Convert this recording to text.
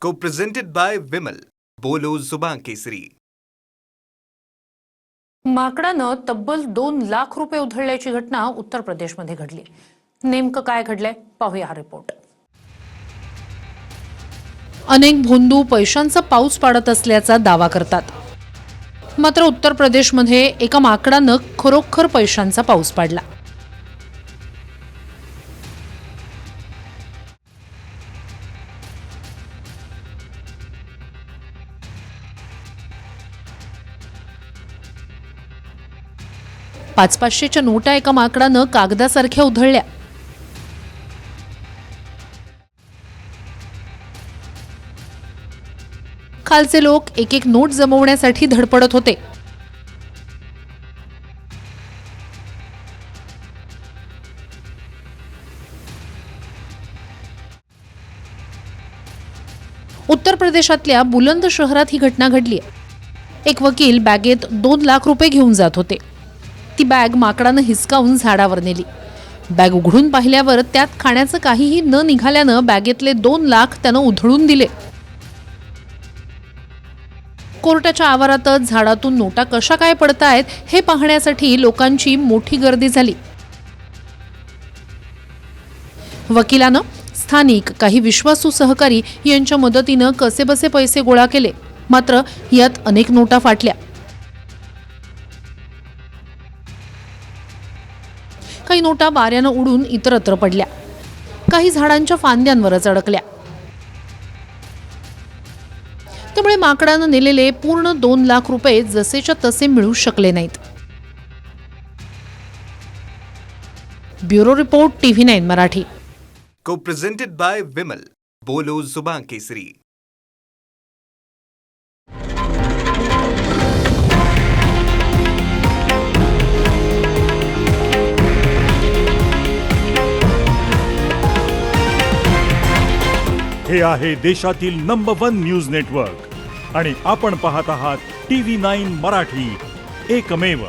Co-presented by Vimal. बोलो जुबान केसरी. माकडानं तब्बल 2 लाख रुपये उधळल्याची घटना उत्तर प्रदेशमध्ये घडली. नेमकं काय घडलंय पाहूया हा रिपोर्ट. अनेक भोंदू पैशांचा पाऊस पाडत असल्याचा दावा करतात. मात्र उत्तर प्रदेशमध्ये एका माकडानं खरोखर पैशांचा पाऊस पाडला. पाचशेच्या नोटा एका माकडानं कागदासारख्या उधळल्या. खालचे लोक एक एक नोट जमवण्यासाठी धडपडत होते. उत्तर प्रदेशातल्या बुलंद शहरात ही घटना घडली. एक वकील बॅगेत 2 लाख रुपये घेऊन जात होते. ती बॅग माकडानं हिसकावून झाडावर नेली. बॅग उघडून पाहिल्यावर त्यात खाण्याचं काहीही न निघाल्यानं बॅगेतले 2 लाख त्यानं उधळून दिले. कोर्टाच्या आवारातच झाडातून नोटा कशा काय पडतायत हे पाहण्यासाठी लोकांची मोठी गर्दी झाली. वकिलानं स्थानिक काही विश्वासू सहकारी यांच्या मदतीनं कसेबसे पैसे गोळा केले. मात्र यात अनेक नोटा फाटल्या. काही नोटा वाऱ्यानं उडून इतरत्र पडल्या. काही झाडांच्या फांद्यांवरच अडकल्या. त्यामुळे माकडानं नेलेले पूर्ण 2 लाख रुपये जसेच्या तसे मिळू शकले नाहीत. Bureau report TV9 Marathi. Co-presented by Vimal. बोलो जुबान केसरी. हे आहे देशातील नंबर 1 न्यूज नेटवर्क आणि आपण पाहत आहात TV9 मराठी, एकमेव.